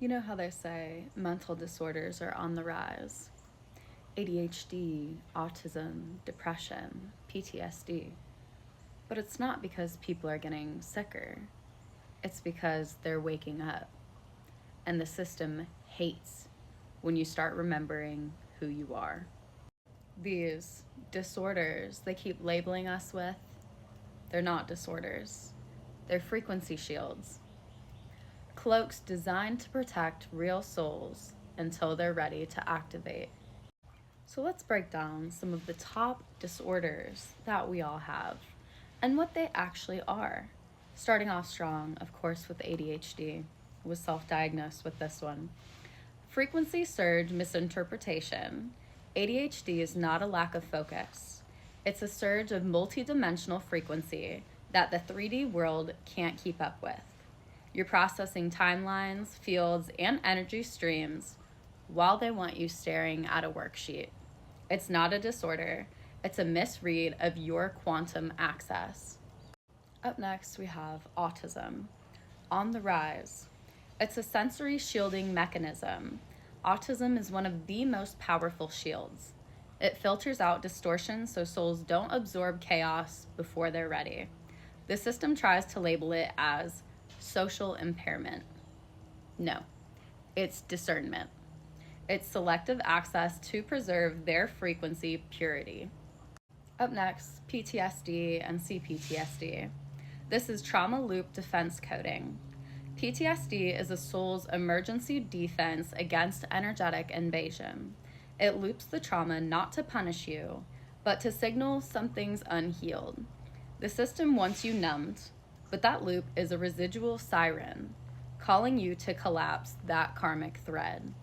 You know how they say mental disorders are on the rise? ADHD, autism, depression, PTSD. But it's not because people are getting sicker. It's because they're waking up. And the system hates when you start remembering who you are. These disorders they keep labeling us with, they're not disorders. They're frequency shields. Cloaks designed to protect real souls until they're ready to activate. So let's break down some of the top disorders that we all have and what they actually are. Starting off strong, of course, with ADHD. I was self-diagnosed with this one. Frequency surge misinterpretation. ADHD is not a lack of focus. It's a surge of multidimensional frequency that the 3D world can't keep up with. You're processing timelines, fields, and energy streams while they want you staring at a worksheet. It's not a disorder, it's a misread of your quantum access. Up next, we have autism. On the rise. It's a sensory shielding mechanism. Autism is one of the most powerful shields. It filters out distortion so souls don't absorb chaos before they're ready. The system tries to label it as social impairment. No, it's discernment. It's selective access to preserve their frequency purity. Up next, PTSD and CPTSD. This is trauma loop defense coding. PTSD is a soul's emergency defense against energetic invasion. It loops the trauma not to punish you, but to signal something's unhealed. The system wants you numbed, but that loop is a residual siren, calling you to collapse that karmic thread.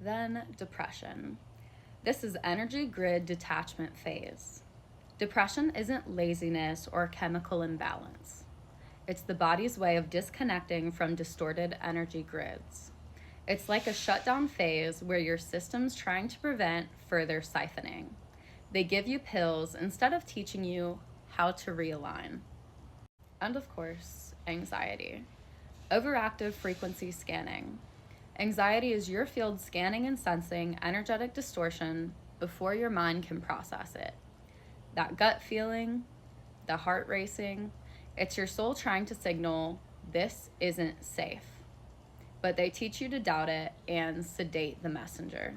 Then depression. This is energy grid detachment phase. Depression isn't laziness or chemical imbalance. It's the body's way of disconnecting from distorted energy grids. It's like a shutdown phase where your system's trying to prevent further siphoning. They give you pills instead of teaching you how to realign. And of course, anxiety. Overactive frequency scanning. Anxiety is your field scanning and sensing energetic distortion before your mind can process it. That gut feeling, the heart racing, it's your soul trying to signal this isn't safe. But they teach you to doubt it and sedate the messenger.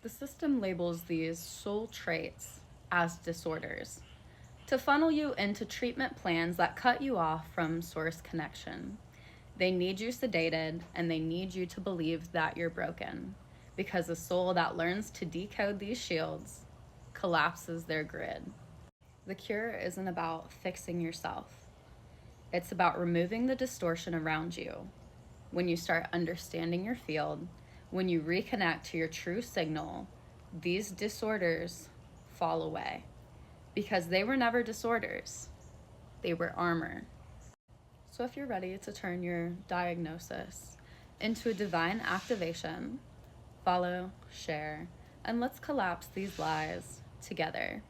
The system labels these soul traits as disorders to funnel you into treatment plans that cut you off from source connection. They need you sedated and they need you to believe that you're broken because a soul that learns to decode these shields collapses their grid. The cure isn't about fixing yourself. It's about removing the distortion around you. When you start understanding your field, when you reconnect to your true signal, these disorders fall away because they were never disorders. They were armor. So if you're ready to turn your diagnosis into a divine activation, follow, share, and let's collapse these lies together.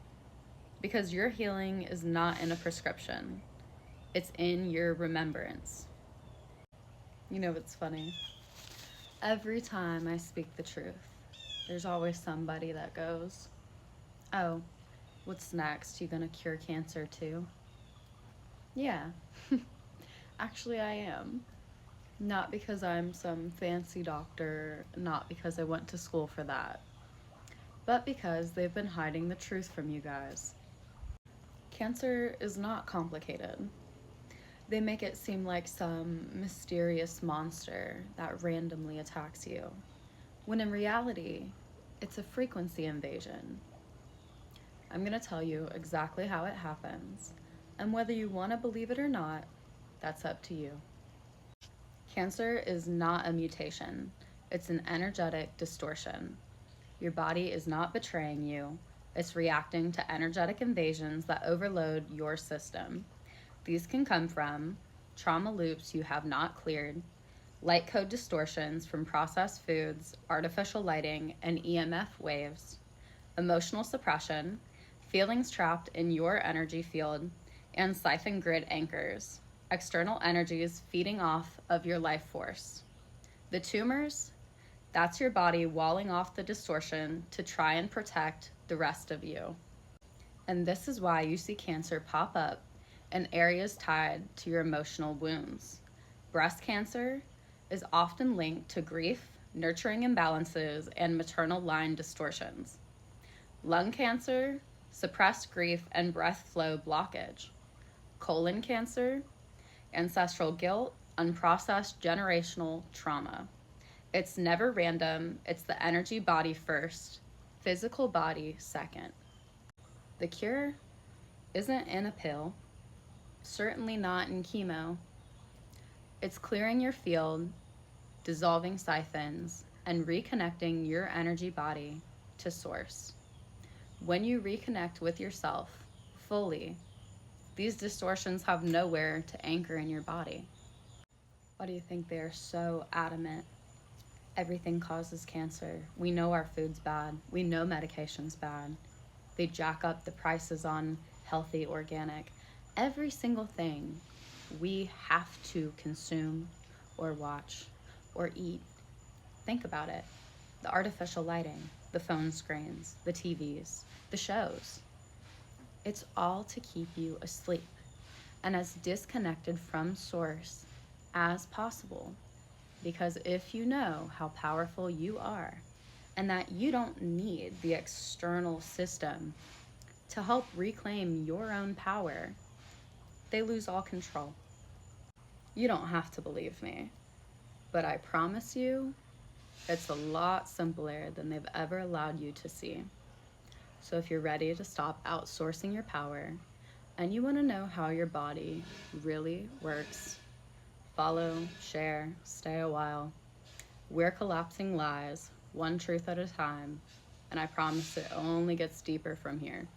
Because your healing is not in a prescription. It's in your remembrance. You know what's funny? Every time I speak the truth, there's always somebody that goes, "Oh, what's next? You gonna cure cancer too?" Yeah, actually I am. Not because I'm some fancy doctor, not because I went to school for that, but because they've been hiding the truth from you guys. Cancer is not complicated. They make it seem like some mysterious monster that randomly attacks you, when in reality, it's a frequency invasion. I'm gonna tell you exactly how it happens, and whether you want to believe it or not, that's up to you. Cancer is not a mutation, it's an energetic distortion. Your body is not betraying you, it's reacting to energetic invasions that overload your system. These can come from trauma loops you have not cleared, light code distortions from processed foods, artificial lighting, and EMF waves, emotional suppression, feelings trapped in your energy field, and siphon grid anchors, external energies feeding off of your life force. The tumors, that's your body walling off the distortion to try and protect the rest of you. And this is why you see cancer pop up in areas tied to your emotional wounds. Breast cancer is often linked to grief, nurturing imbalances, and maternal line distortions. Lung cancer, suppressed grief and breath flow blockage. Colon cancer, ancestral guilt, unprocessed generational trauma. It's never random, it's the energy body first, physical body second. The cure isn't in a pill, certainly not in chemo. It's clearing your field, dissolving siphons, and reconnecting your energy body to source. When you reconnect with yourself fully, these distortions have nowhere to anchor in your body. Why do you think they are so adamant? Everything causes cancer. We know our food's bad. We know medication's bad. They jack up the prices on healthy, organic. Every single thing we have to consume or watch or eat. Think about it. The artificial lighting, the phone screens, the TVs, the shows. It's all to keep you asleep and as disconnected from source as possible. Because if you know how powerful you are and that you don't need the external system to help reclaim your own power, they lose all control. You don't have to believe me, but I promise you, it's a lot simpler than they've ever allowed you to see. So if you're ready to stop outsourcing your power and you want to know how your body really works, follow, share, stay a while. We're collapsing lies, one truth at a time, and I promise it only gets deeper from here.